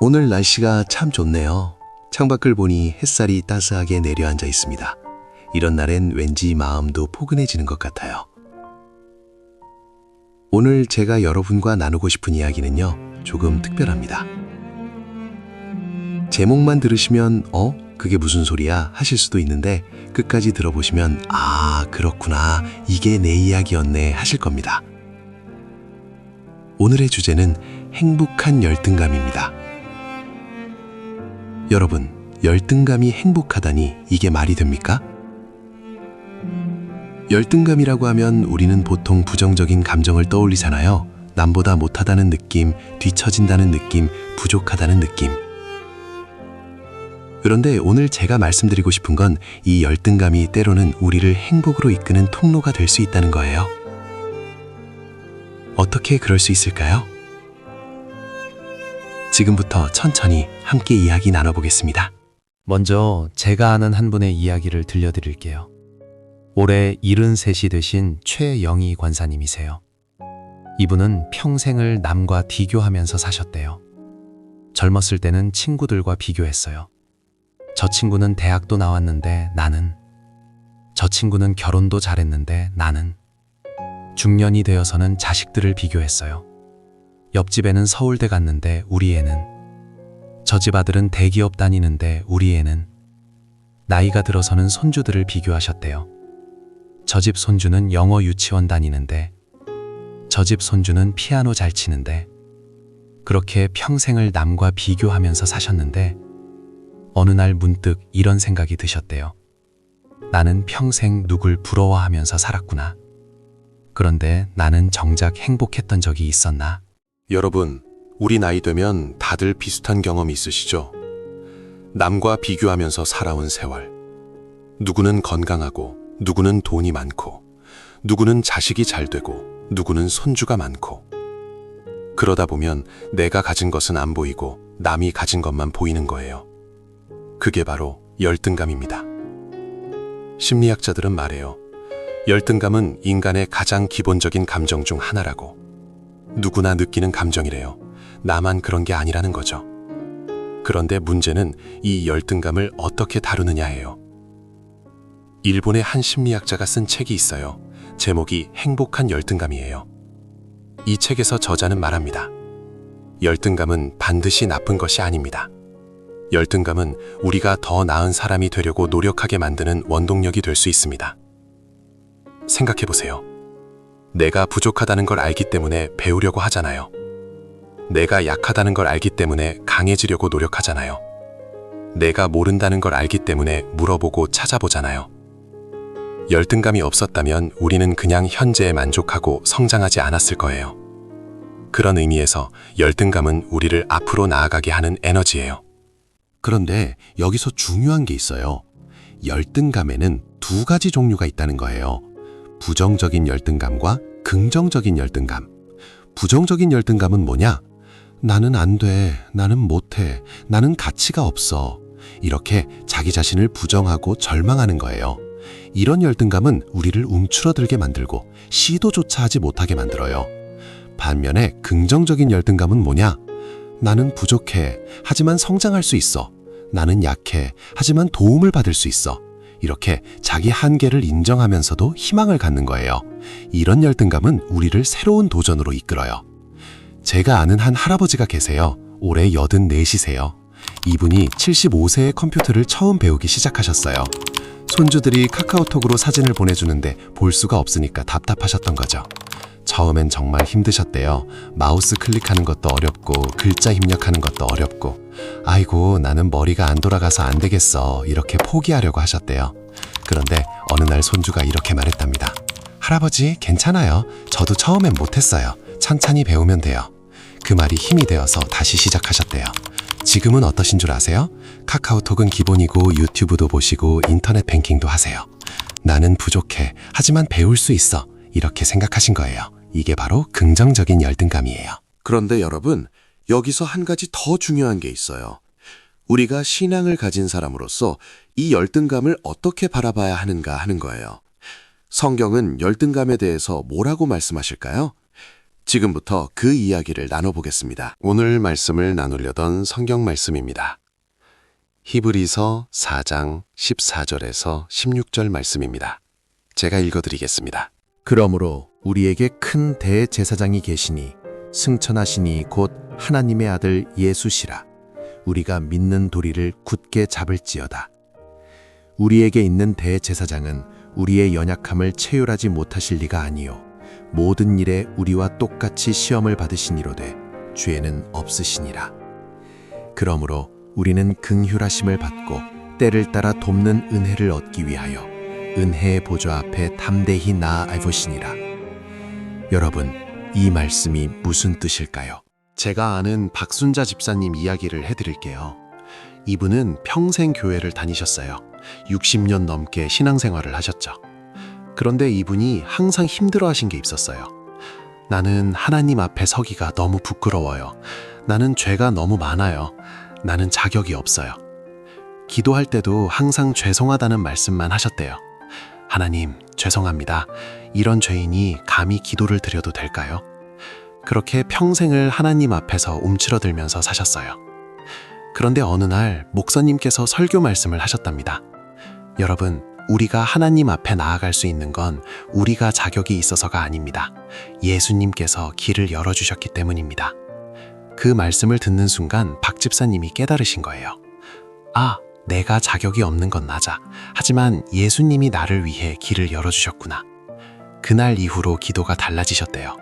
오늘 날씨가 참 좋네요. 창밖을 보니 햇살이 따스하게 내려앉아 있습니다. 이런 날엔 왠지 마음도 포근해지는 것 같아요. 오늘 제가 여러분과 나누고 싶은 이야기는요, 조금 특별합니다. 제목만 들으시면 그게 무슨 소리야 하실 수도 있는데 끝까지 들어보시면 그렇구나, 이게 내 이야기였네 하실 겁니다. 오늘의 주제는 행복한 열등감입니다. 여러분, 열등감이 행복하다니 이게 말이 됩니까? 열등감이라고 하면 우리는 보통 부정적인 감정을 떠올리잖아요. 남보다 못하다는 느낌, 뒤처진다는 느낌, 부족하다는 느낌. 그런데 오늘 제가 말씀드리고 싶은 건 이 열등감이 때로는 우리를 행복으로 이끄는 통로가 될 수 있다는 거예요. 어떻게 그럴 수 있을까요? 지금부터 천천히 함께 이야기 나눠보겠습니다. 먼저 제가 아는 한 분의 이야기를 들려드릴게요. 올해 73이 되신 최영희 권사님이세요. 이분은 평생을 남과 비교하면서 사셨대요. 젊었을 때는 친구들과 비교했어요. 저 친구는 대학도 나왔는데 나는, 저 친구는 결혼도 잘했는데 나는, 중년이 되어서는 자식들을 비교했어요. 옆집에는 서울대 갔는데 우리 애는, 저 집 아들은 대기업 다니는데 우리 애는, 나이가 들어서는 손주들을 비교하셨대요. 저 집 손주는 영어 유치원 다니는데, 저 집 손주는 피아노 잘 치는데, 그렇게 평생을 남과 비교하면서 사셨는데 어느 날 문득 이런 생각이 드셨대요. 나는 평생 누굴 부러워하면서 살았구나. 그런데 나는 정작 행복했던 적이 있었나? 여러분, 우리 나이 되면 다들 비슷한 경험 있으시죠? 남과 비교하면서 살아온 세월. 누구는 건강하고, 누구는 돈이 많고, 누구는 자식이 잘 되고, 누구는 손주가 많고. 그러다 보면 내가 가진 것은 안 보이고 남이 가진 것만 보이는 거예요. 그게 바로 열등감입니다. 심리학자들은 말해요. 열등감은 인간의 가장 기본적인 감정 중 하나라고. 누구나 느끼는 감정이래요. 나만 그런 게 아니라는 거죠. 그런데 문제는 이 열등감을 어떻게 다루느냐예요. 일본의 한 심리학자가 쓴 책이 있어요. 제목이 행복한 열등감이에요. 이 책에서 저자는 말합니다. 열등감은 반드시 나쁜 것이 아닙니다. 열등감은 우리가 더 나은 사람이 되려고 노력하게 만드는 원동력이 될 수 있습니다. 생각해보세요. 내가 부족하다는 걸 알기 때문에 배우려고 하잖아요. 내가 약하다는 걸 알기 때문에 강해지려고 노력하잖아요. 내가 모른다는 걸 알기 때문에 물어보고 찾아보잖아요. 열등감이 없었다면 우리는 그냥 현재에 만족하고 성장하지 않았을 거예요. 그런 의미에서 열등감은 우리를 앞으로 나아가게 하는 에너지예요. 그런데 여기서 중요한 게 있어요. 열등감에는 두 가지 종류가 있다는 거예요. 부정적인 열등감과 긍정적인 열등감. 부정적인 열등감은 뭐냐? 나는 안 돼, 나는 못해, 나는 가치가 없어. 이렇게 자기 자신을 부정하고 절망하는 거예요. 이런 열등감은 우리를 움츠러들게 만들고 시도조차 하지 못하게 만들어요. 반면에 긍정적인 열등감은 뭐냐? 나는 부족해, 하지만 성장할 수 있어. 나는 약해, 하지만 도움을 받을 수 있어. 이렇게 자기 한계를 인정하면서도 희망을 갖는 거예요. 이런 열등감은 우리를 새로운 도전으로 이끌어요. 제가 아는 한 할아버지가 계세요. 올해 84이세요. 이분이 75세에 컴퓨터를 처음 배우기 시작하셨어요. 손주들이 카카오톡으로 사진을 보내주는데 볼 수가 없으니까 답답하셨던 거죠. 처음엔 정말 힘드셨대요. 마우스 클릭하는 것도 어렵고 글자 입력하는 것도 어렵고, 아이고 나는 머리가 안 돌아가서 안 되겠어, 이렇게 포기하려고 하셨대요. 그런데 어느 날 손주가 이렇게 말했답니다. 할아버지 괜찮아요. 저도 처음엔 못했어요. 천천히 배우면 돼요. 그 말이 힘이 되어서 다시 시작하셨대요. 지금은 어떠신 줄 아세요? 카카오톡은 기본이고 유튜브도 보시고 인터넷 뱅킹도 하세요. 나는 부족해, 하지만 배울 수 있어, 이렇게 생각하신 거예요. 이게 바로 긍정적인 열등감이에요. 그런데 여러분, 여기서 한 가지 더 중요한 게 있어요. 우리가 신앙을 가진 사람으로서 이 열등감을 어떻게 바라봐야 하는가 하는 거예요. 성경은 열등감에 대해서 뭐라고 말씀하실까요? 지금부터 그 이야기를 나눠보겠습니다. 오늘 말씀을 나누려던 성경 말씀입니다. 히브리서 4장 14절에서 16절 말씀입니다. 제가 읽어드리겠습니다. 그러므로 우리에게 큰 대제사장이 계시니 승천하시니 곧 하나님의 아들 예수시라. 우리가 믿는 도리를 굳게 잡을지어다. 우리에게 있는 대제사장은 우리의 연약함을 체휼하지 못하실 리가 아니요 모든 일에 우리와 똑같이 시험을 받으시니로되 죄는 없으시니라. 그러므로 우리는 긍휼하심을 받고 때를 따라 돕는 은혜를 얻기 위하여 은혜의 보좌 앞에 담대히 나아갈 것이니라. 여러분, 이 말씀이 무슨 뜻일까요? 제가 아는 박순자 집사님 이야기를 해드릴게요. 이분은 평생 교회를 다니셨어요. 60년 넘게 신앙생활을 하셨죠. 그런데 이분이 항상 힘들어하신 게 있었어요. 나는 하나님 앞에 서기가 너무 부끄러워요. 나는 죄가 너무 많아요. 나는 자격이 없어요. 기도할 때도 항상 죄송하다는 말씀만 하셨대요. 하나님, 죄송합니다. 이런 죄인이 감히 기도를 드려도 될까요? 그렇게 평생을 하나님 앞에서 움츠러들면서 사셨어요. 그런데 어느 날 목사님께서 설교 말씀을 하셨답니다. 여러분, 우리가 하나님 앞에 나아갈 수 있는 건 우리가 자격이 있어서가 아닙니다. 예수님께서 길을 열어주셨기 때문입니다. 그 말씀을 듣는 순간 박 집사님이 깨달으신 거예요. 아, 내가 자격이 없는 건 맞아. 하지만 예수님이 나를 위해 길을 열어주셨구나. 그날 이후로 기도가 달라지셨대요.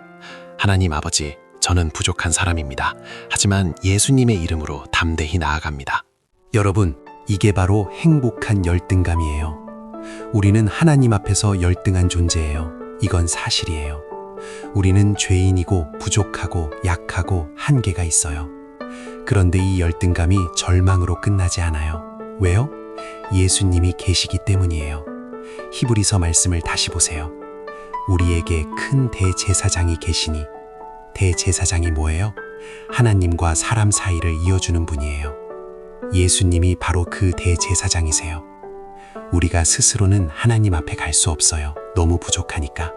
하나님 아버지, 저는 부족한 사람입니다. 하지만 예수님의 이름으로 담대히 나아갑니다. 여러분, 이게 바로 행복한 열등감이에요. 우리는 하나님 앞에서 열등한 존재예요. 이건 사실이에요. 우리는 죄인이고 부족하고 약하고 한계가 있어요. 그런데 이 열등감이 절망으로 끝나지 않아요. 왜요? 예수님이 계시기 때문이에요. 히브리서 말씀을 다시 보세요. 우리에게 큰 대제사장이 계시니, 대제사장이 뭐예요? 하나님과 사람 사이를 이어주는 분이에요. 예수님이 바로 그 대제사장이세요. 우리가 스스로는 하나님 앞에 갈 수 없어요. 너무 부족하니까.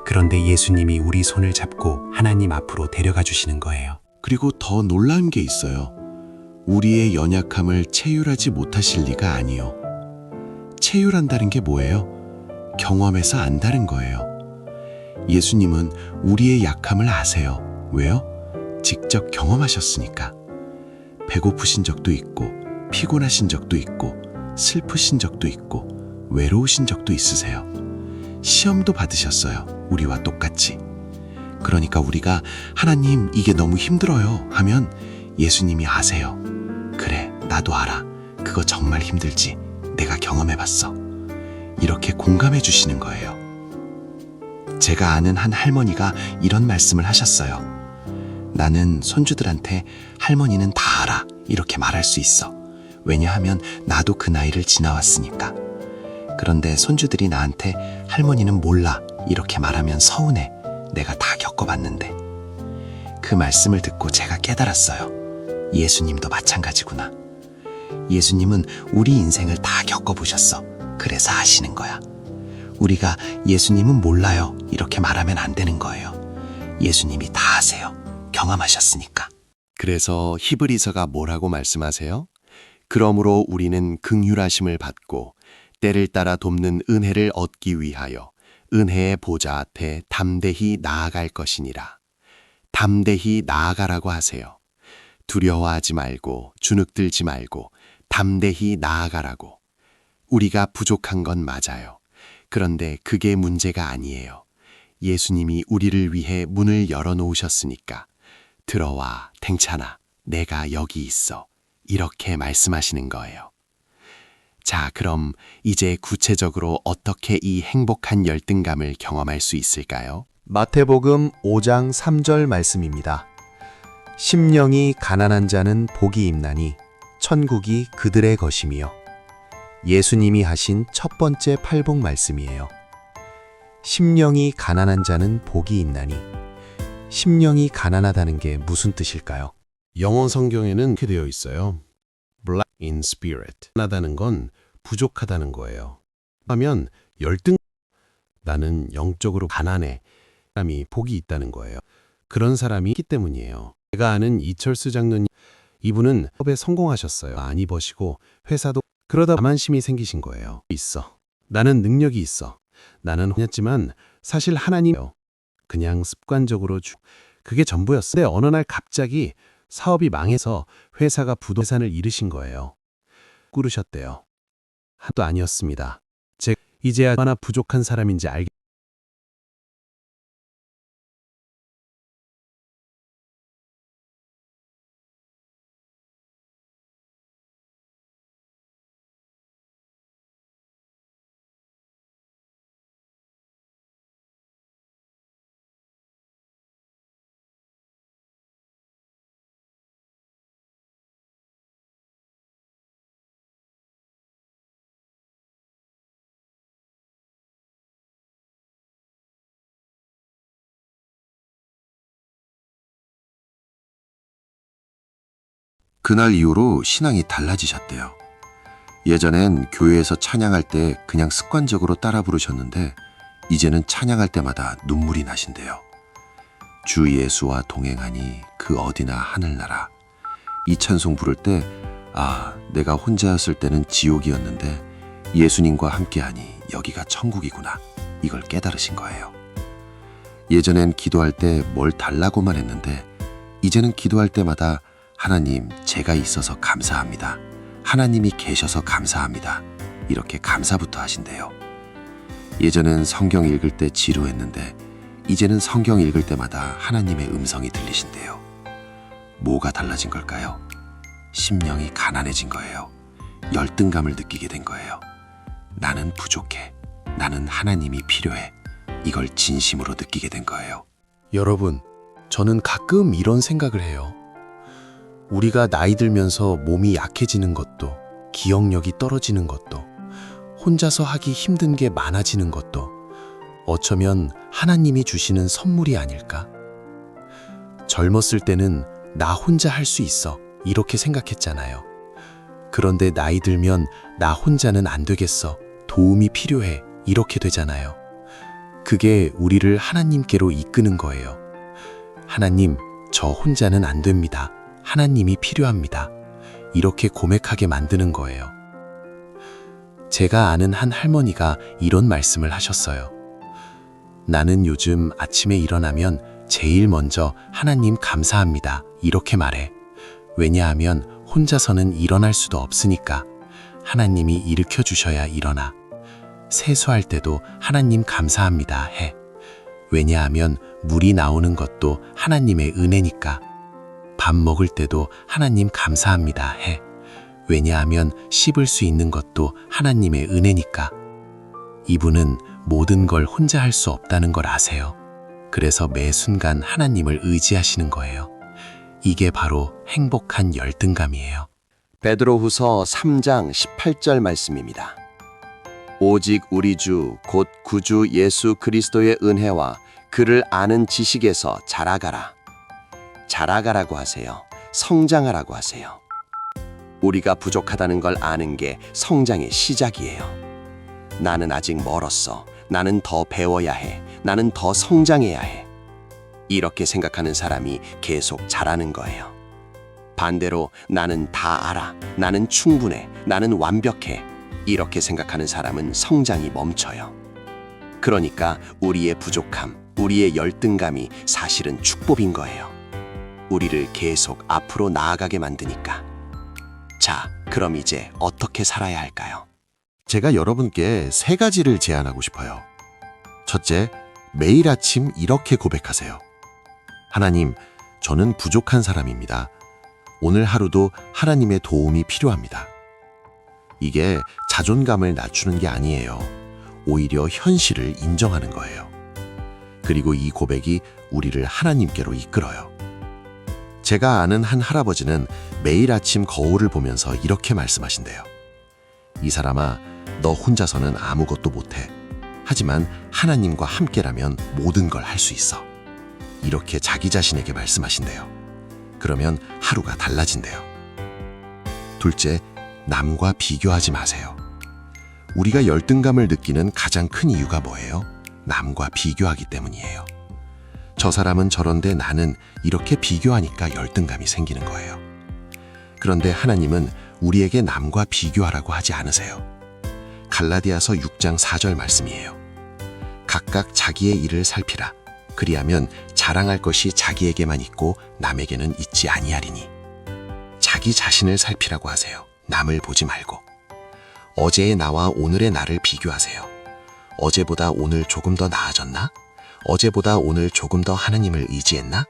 그런데 예수님이 우리 손을 잡고 하나님 앞으로 데려가 주시는 거예요. 그리고 더 놀라운 게 있어요. 우리의 연약함을 체휼하지 못하실 리가 아니요. 체휼한다는 게 뭐예요? 경험해서 안다는 거예요. 예수님은 우리의 약함을 아세요. 왜요? 직접 경험하셨으니까. 배고프신 적도 있고, 피곤하신 적도 있고, 슬프신 적도 있고, 외로우신 적도 있으세요. 시험도 받으셨어요. 우리와 똑같이. 그러니까 우리가 하나님 이게 너무 힘들어요 하면 예수님이 아세요. 그래, 나도 알아. 그거 정말 힘들지. 내가 경험해봤어. 이렇게 공감해 주시는 거예요. 제가 아는 한 할머니가 이런 말씀을 하셨어요. 나는 손주들한테 할머니는 다 알아 이렇게 말할 수 있어. 왜냐하면 나도 그 나이를 지나왔으니까. 그런데 손주들이 나한테 할머니는 몰라 이렇게 말하면 서운해. 내가 다 겪어봤는데. 그 말씀을 듣고 제가 깨달았어요. 예수님도 마찬가지구나. 예수님은 우리 인생을 다 겪어보셨어. 그래서 아시는 거야. 우리가 예수님은 몰라요 이렇게 말하면 안 되는 거예요. 예수님이 다 아세요. 경험하셨으니까. 그래서 히브리서가 뭐라고 말씀하세요? 그러므로 우리는 긍휼하심을 받고 때를 따라 돕는 은혜를 얻기 위하여 은혜의 보좌 앞에 담대히 나아갈 것이니라. 담대히 나아가라고 하세요. 두려워하지 말고 주눅들지 말고 담대히 나아가라고. 우리가 부족한 건 맞아요. 그런데 그게 문제가 아니에요. 예수님이 우리를 위해 문을 열어놓으셨으니까 들어와, 댕찬아, 내가 여기 있어. 이렇게 말씀하시는 거예요. 자, 그럼 이제 구체적으로 어떻게 이 행복한 열등감을 경험할 수 있을까요? 마태복음 5장 3절 말씀입니다. 심령이 가난한 자는 복이 있나니 천국이 그들의 것이며. 예수님이 하신 첫 번째 팔복 말씀이에요. 심령이 가난한 자는 복이 있나니. 심령이 가난하다는 게 무슨 뜻일까요? 영어 성경에는 이렇게 되어 있어요. Black in spirit. 하다는 건 부족하다는 거예요. 하면 열등. 나는 영적으로 가난해. 사람이 복이 있다는 거예요. 그런 사람이 있기 때문이에요. 제가 아는 이철수 장로님, 이분은 사업에 성공하셨어요. 많이 버시고 회사도 그러다 자만심이 생기신 거예요. 있어. 나는 능력이 있어. 나는 혼냈지만 사실 하나님이요. 그냥 습관적으로 그게 전부였어요. 근데 어느 날 갑자기 사업이 망해서 회사가 부도산을 잃으신 거예요. 꾸르셨대요. 하도 아니었습니다. 제가 이제야 얼마나 부족한 사람인지 알겠 그날 이후로 신앙이 달라지셨대요. 예전엔 교회에서 찬양할 때 그냥 습관적으로 따라 부르셨는데 이제는 찬양할 때마다 눈물이 나신대요. 주 예수와 동행하니 그 어디나 하늘나라. 이 찬송 부를 때 내가 혼자였을 때는 지옥이었는데 예수님과 함께하니 여기가 천국이구나. 이걸 깨달으신 거예요. 예전엔 기도할 때 뭘 달라고만 했는데 이제는 기도할 때마다 하나님, 제가 있어서 감사합니다. 하나님이 계셔서 감사합니다. 이렇게 감사부터 하신대요. 예전엔 성경 읽을 때 지루했는데 이제는 성경 읽을 때마다 하나님의 음성이 들리신대요. 뭐가 달라진 걸까요? 심령이 가난해진 거예요. 열등감을 느끼게 된 거예요. 나는 부족해. 나는 하나님이 필요해. 이걸 진심으로 느끼게 된 거예요. 여러분, 저는 가끔 이런 생각을 해요. 우리가 나이 들면서 몸이 약해지는 것도, 기억력이 떨어지는 것도, 혼자서 하기 힘든 게 많아지는 것도 어쩌면 하나님이 주시는 선물이 아닐까? 젊었을 때는 나 혼자 할 수 있어 이렇게 생각했잖아요. 그런데 나이 들면 나 혼자는 안 되겠어. 도움이 필요해. 이렇게 되잖아요. 그게 우리를 하나님께로 이끄는 거예요. 하나님, 저 혼자는 안 됩니다. 하나님이 필요합니다. 이렇게 고백하게 만드는 거예요. 제가 아는 한 할머니가 이런 말씀을 하셨어요. 나는 요즘 아침에 일어나면 제일 먼저 하나님 감사합니다. 이렇게 말해. 왜냐하면 혼자서는 일어날 수도 없으니까 하나님이 일으켜 주셔야 일어나. 세수할 때도 하나님 감사합니다 해. 왜냐하면 물이 나오는 것도 하나님의 은혜니까. 밥 먹을 때도 하나님 감사합니다 해. 왜냐하면 씹을 수 있는 것도 하나님의 은혜니까. 이분은 모든 걸 혼자 할 수 없다는 걸 아세요. 그래서 매 순간 하나님을 의지하시는 거예요. 이게 바로 행복한 열등감이에요. 베드로후서 3장 18절 말씀입니다. 오직 우리 주 곧 구주 예수 그리스도의 은혜와 그를 아는 지식에서 자라가라. 자라가라고 하세요. 성장하라고 하세요. 우리가 부족하다는 걸 아는 게 성장의 시작이에요. 나는 아직 멀었어. 나는 더 배워야 해. 나는 더 성장해야 해. 이렇게 생각하는 사람이 계속 자라는 거예요. 반대로 나는 다 알아. 나는 충분해. 나는 완벽해. 이렇게 생각하는 사람은 성장이 멈춰요. 그러니까 우리의 부족함, 우리의 열등감이 사실은 축복인 거예요. 우리를 계속 앞으로 나아가게 만드니까. 자, 그럼 이제 어떻게 살아야 할까요? 제가 여러분께 3가지를 제안하고 싶어요. 첫째, 매일 아침 이렇게 고백하세요. 하나님, 저는 부족한 사람입니다. 오늘 하루도 하나님의 도움이 필요합니다. 이게 자존감을 낮추는 게 아니에요. 오히려 현실을 인정하는 거예요. 그리고 이 고백이 우리를 하나님께로 이끌어요. 제가 아는 한 할아버지는 매일 아침 거울을 보면서 이렇게 말씀하신대요. 이 사람아, 너 혼자서는 아무것도 못해. 하지만 하나님과 함께라면 모든 걸 할 수 있어. 이렇게 자기 자신에게 말씀하신대요. 그러면 하루가 달라진대요. 둘째, 남과 비교하지 마세요. 우리가 열등감을 느끼는 가장 큰 이유가 뭐예요? 남과 비교하기 때문이에요. 저 사람은 저런데 나는 이렇게 비교하니까 열등감이 생기는 거예요. 그런데 하나님은 우리에게 남과 비교하라고 하지 않으세요. 갈라디아서 6장 4절 말씀이에요. 각각 자기의 일을 살피라. 그리하면 자랑할 것이 자기에게만 있고 남에게는 있지 아니하리니. 자기 자신을 살피라고 하세요. 남을 보지 말고. 어제의 나와 오늘의 나를 비교하세요. 어제보다 오늘 조금 더 나아졌나? 어제보다 오늘 조금 더 하나님을 의지했나?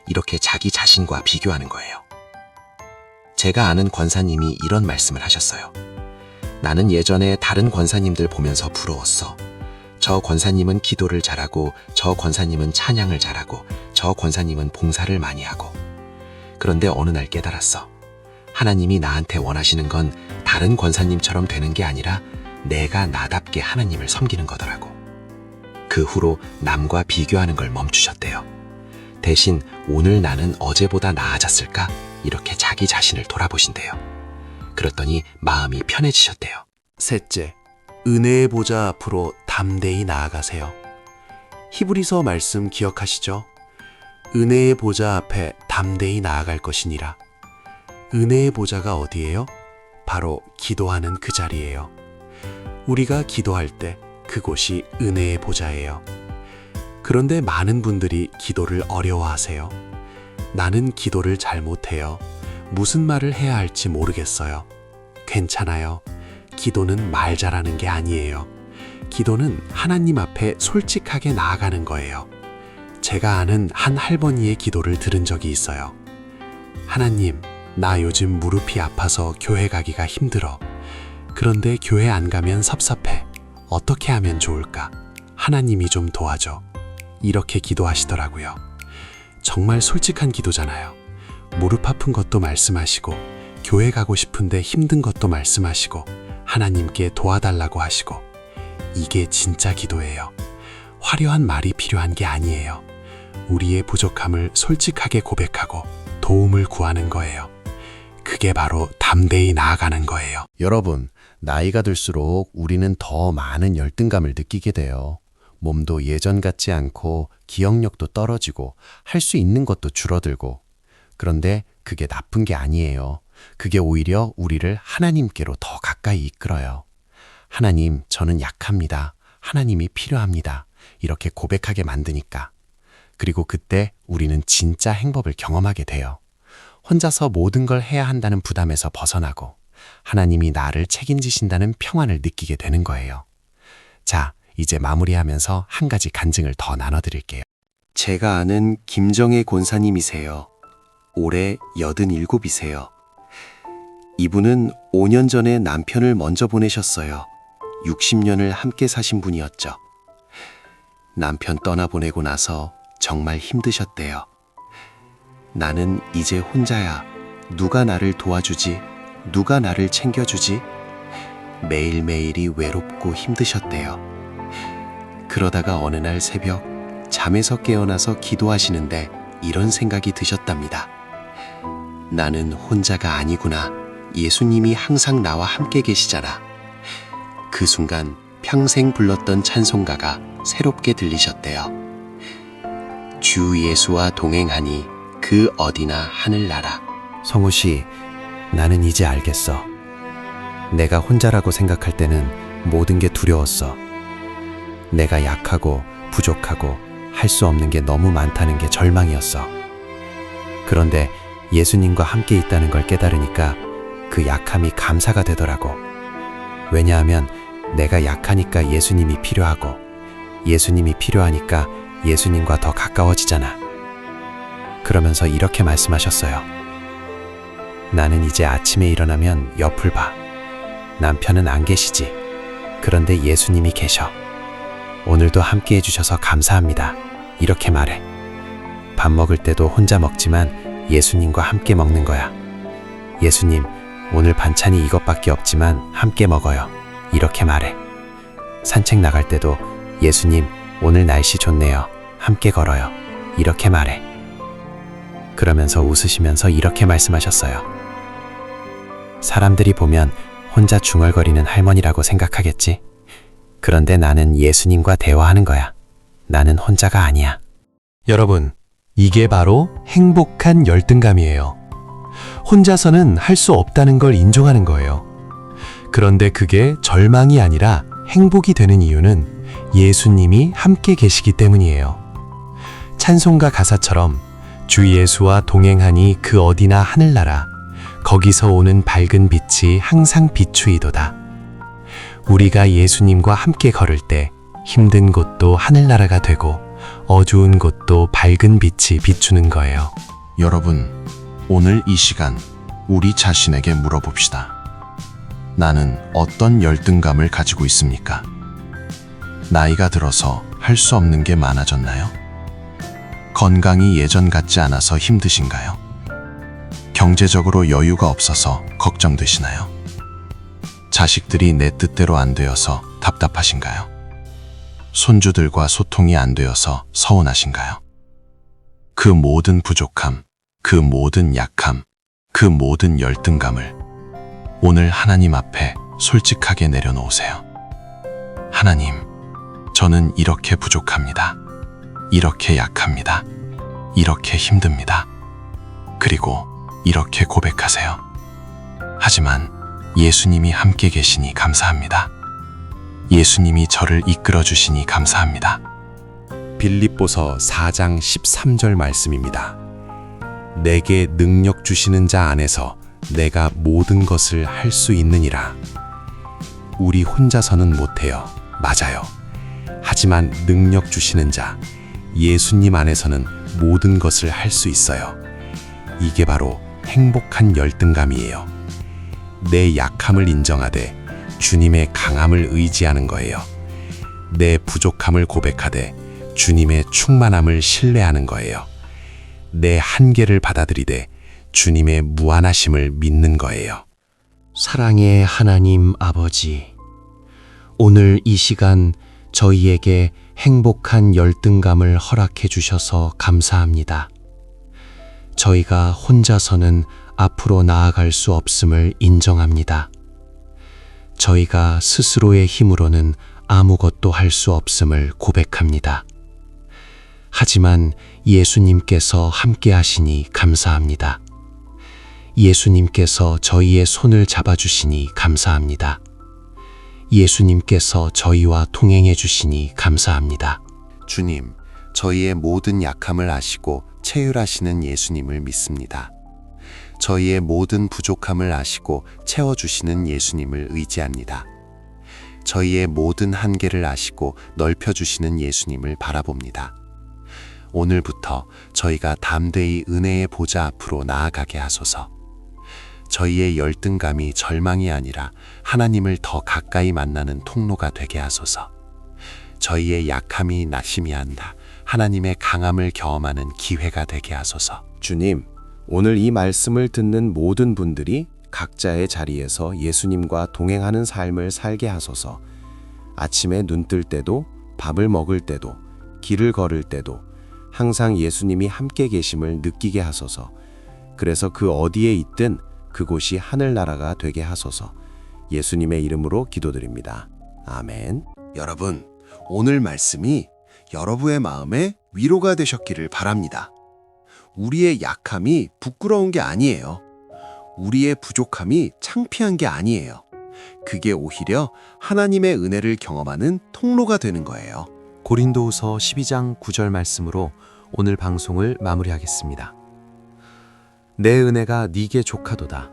이렇게 자기 자신과 비교하는 거예요. 제가 아는 권사님이 이런 말씀을 하셨어요. 나는 예전에 다른 권사님들 보면서 부러웠어. 저 권사님은 기도를 잘하고, 저 권사님은 찬양을 잘하고, 저 권사님은 봉사를 많이 하고. 그런데 어느 날 깨달았어. 하나님이 나한테 원하시는 건 다른 권사님처럼 되는 게 아니라 내가 나답게 하나님을 섬기는 거더라고. 그 후로 남과 비교하는 걸 멈추셨대요. 대신 오늘 나는 어제보다 나아졌을까? 이렇게 자기 자신을 돌아보신대요. 그랬더니 마음이 편해지셨대요. 셋째, 은혜의 보좌 앞으로 담대히 나아가세요. 히브리서 말씀 기억하시죠? 은혜의 보좌 앞에 담대히 나아갈 것이니라. 은혜의 보좌가 어디예요? 바로 기도하는 그 자리예요. 우리가 기도할 때 그곳이 은혜의 보좌예요. 그런데 많은 분들이 기도를 어려워하세요. 나는 기도를 잘 못해요. 무슨 말을 해야 할지 모르겠어요. 괜찮아요. 기도는 말 잘하는 게 아니에요. 기도는 하나님 앞에 솔직하게 나아가는 거예요. 제가 아는 한 할머니의 기도를 들은 적이 있어요. 하나님, 나 요즘 무릎이 아파서 교회 가기가 힘들어. 그런데 교회 안 가면 섭섭해. 어떻게 하면 좋을까? 하나님이 좀 도와줘. 이렇게 기도하시더라고요. 정말 솔직한 기도잖아요. 무릎 아픈 것도 말씀하시고, 교회 가고 싶은데 힘든 것도 말씀하시고, 하나님께 도와달라고 하시고. 이게 진짜 기도예요. 화려한 말이 필요한 게 아니에요. 우리의 부족함을 솔직하게 고백하고 도움을 구하는 거예요. 그게 바로 담대히 나아가는 거예요. 여러분, 나이가 들수록 우리는 더 많은 열등감을 느끼게 돼요. 몸도 예전 같지 않고 기억력도 떨어지고 할 수 있는 것도 줄어들고. 그런데 그게 나쁜 게 아니에요. 그게 오히려 우리를 하나님께로 더 가까이 이끌어요. 하나님, 저는 약합니다. 하나님이 필요합니다. 이렇게 고백하게 만드니까. 그리고 그때 우리는 진짜 행복을 경험하게 돼요. 혼자서 모든 걸 해야 한다는 부담에서 벗어나고 하나님이 나를 책임지신다는 평안을 느끼게 되는 거예요. 자, 이제 마무리하면서 한 가지 간증을 더 나눠드릴게요. 제가 아는 김정혜 권사님이세요. 올해 87이세요. 이분은 5년 전에 남편을 먼저 보내셨어요. 60년을 함께 사신 분이었죠. 남편 떠나보내고 나서 정말 힘드셨대요. 나는 이제 혼자야. 누가 나를 도와주지? 누가 나를 챙겨주지? 매일매일이 외롭고 힘드셨대요. 그러다가 어느 날 새벽 잠에서 깨어나서 기도하시는데 이런 생각이 드셨답니다. 나는 혼자가 아니구나. 예수님이 항상 나와 함께 계시잖아. 그 순간 평생 불렀던 찬송가가 새롭게 들리셨대요. 주 예수와 동행하니 그 어디나 하늘나라. 성우 씨, 나는 이제 알겠어. 내가 혼자라고 생각할 때는 모든 게 두려웠어. 내가 약하고 부족하고 할 수 없는 게 너무 많다는 게 절망이었어. 그런데 예수님과 함께 있다는 걸 깨달으니까 그 약함이 감사가 되더라고. 왜냐하면 내가 약하니까 예수님이 필요하고, 예수님이 필요하니까 예수님과 더 가까워지잖아. 그러면서 이렇게 말씀하셨어요. 나는 이제 아침에 일어나면 옆을 봐. 남편은 안 계시지. 그런데 예수님이 계셔. 오늘도 함께 해주셔서 감사합니다. 이렇게 말해. 밥 먹을 때도 혼자 먹지만 예수님과 함께 먹는 거야. 예수님, 오늘 반찬이 이것밖에 없지만 함께 먹어요. 이렇게 말해. 산책 나갈 때도 예수님, 오늘 날씨 좋네요. 함께 걸어요. 이렇게 말해. 그러면서 웃으시면서 이렇게 말씀하셨어요. 사람들이 보면 혼자 중얼거리는 할머니라고 생각하겠지? 그런데 나는 예수님과 대화하는 거야. 나는 혼자가 아니야. 여러분, 이게 바로 행복한 열등감이에요. 혼자서는 할 수 없다는 걸 인정하는 거예요. 그런데 그게 절망이 아니라 행복이 되는 이유는 예수님이 함께 계시기 때문이에요. 찬송가 가사처럼 주 예수와 동행하니 그 어디나 하늘나라 거기서 오는 밝은 빛이 항상 비추이도다. 우리가 예수님과 함께 걸을 때 힘든 곳도 하늘나라가 되고 어두운 곳도 밝은 빛이 비추는 거예요. 여러분, 오늘 이 시간 우리 자신에게 물어봅시다. 나는 어떤 열등감을 가지고 있습니까? 나이가 들어서 할 수 없는 게 많아졌나요? 건강이 예전 같지 않아서 힘드신가요? 경제적으로 여유가 없어서 걱정되시나요? 자식들이 내 뜻대로 안 되어서 답답하신가요? 손주들과 소통이 안 되어서 서운하신가요? 그 모든 부족함, 그 모든 약함, 그 모든 열등감을 오늘 하나님 앞에 솔직하게 내려놓으세요. 하나님, 저는 이렇게 부족합니다. 이렇게 약합니다. 이렇게 힘듭니다. 그리고 이렇게 고백하세요. 하지만 예수님이 함께 계시니 감사합니다. 예수님이 저를 이끌어 주시니 감사합니다. 빌립보서 4장 13절 말씀입니다. 내게 능력 주시는 자 안에서 내가 모든 것을 할 수 있느니라. 우리 혼자서는 못해요. 맞아요. 하지만 능력 주시는 자, 예수님 안에서는 모든 것을 할 수 있어요. 이게 바로 행복한 열등감이에요. 내 약함을 인정하되 주님의 강함을 의지하는 거예요. 내 부족함을 고백하되 주님의 충만함을 신뢰하는 거예요. 내 한계를 받아들이되 주님의 무한하심을 믿는 거예요. 사랑의 하나님 아버지, 오늘 이 시간 저희에게 행복한 열등감을 허락해 주셔서 감사합니다. 저희가 혼자서는 앞으로 나아갈 수 없음을 인정합니다. 저희가 스스로의 힘으로는 아무것도 할 수 없음을 고백합니다. 하지만 예수님께서 함께 하시니 감사합니다. 예수님께서 저희의 손을 잡아주시니 감사합니다. 예수님께서 저희와 동행해 주시니 감사합니다. 주님, 저희의 모든 약함을 아시고 체휼하시는 예수님을 믿습니다. 저희의 모든 부족함을 아시고 채워주시는 예수님을 의지합니다. 저희의 모든 한계를 아시고 넓혀주시는 예수님을 바라봅니다. 오늘부터 저희가 담대히 은혜의 보좌 앞으로 나아가게 하소서. 저희의 열등감이 절망이 아니라 하나님을 더 가까이 만나는 통로가 되게 하소서. 저희의 약함이 낙심이 아니라 하나님의 강함을 경험하는 기회가 되게 하소서. 주님, 오늘 이 말씀을 듣는 모든 분들이 각자의 자리에서 예수님과 동행하는 삶을 살게 하소서. 아침에 눈 뜰 때도, 밥을 먹을 때도, 길을 걸을 때도 항상 예수님이 함께 계심을 느끼게 하소서. 그래서 그 어디에 있든 그곳이 하늘나라가 되게 하소서. 예수님의 이름으로 기도드립니다. 아멘. 여러분, 오늘 말씀이 여러분의 마음에 위로가 되셨기를 바랍니다. 우리의 약함이 부끄러운 게 아니에요. 우리의 부족함이 창피한 게 아니에요. 그게 오히려 하나님의 은혜를 경험하는 통로가 되는 거예요. 고린도후서 12장 9절 말씀으로 오늘 방송을 마무리하겠습니다. 내 은혜가 네게 족하도다.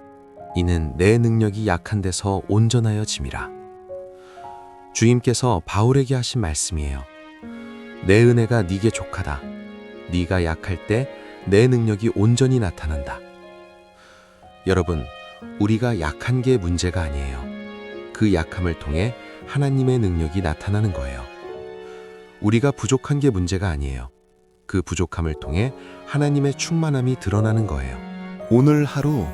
이는 내 능력이 약한 데서 온전하여 짐이라. 주님께서 바울에게 하신 말씀이에요. 내 은혜가 네게 족하다. 네가 약할 때 내 능력이 온전히 나타난다. 여러분, 우리가 약한 게 문제가 아니에요. 그 약함을 통해 하나님의 능력이 나타나는 거예요. 우리가 부족한 게 문제가 아니에요. 그 부족함을 통해 하나님의 충만함이 드러나는 거예요. 오늘 하루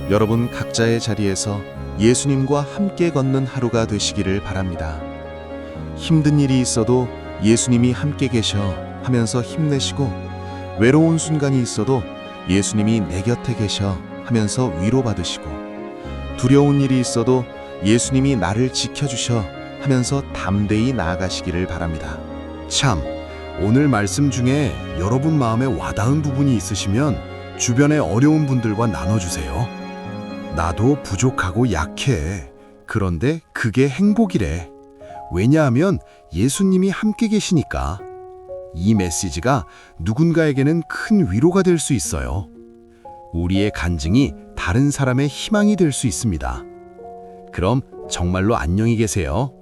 여러분 각자의 자리에서 예수님과 함께 걷는 하루가 되시기를 바랍니다. 힘든 일이 있어도 예수님이 함께 계셔 하면서 힘내시고, 외로운 순간이 있어도 예수님이 내 곁에 계셔 하면서 위로받으시고, 두려운 일이 있어도 예수님이 나를 지켜주셔 하면서 담대히 나아가시기를 바랍니다. 참, 오늘 말씀 중에 여러분 마음에 와닿은 부분이 있으시면 주변에 어려운 분들과 나눠주세요. 나도 부족하고 약해. 그런데 그게 행복이래. 왜냐하면 예수님이 함께 계시니까. 이 메시지가 누군가에게는 큰 위로가 될 수 있어요. 우리의 간증이 다른 사람의 희망이 될 수 있습니다. 그럼 정말로 안녕히 계세요.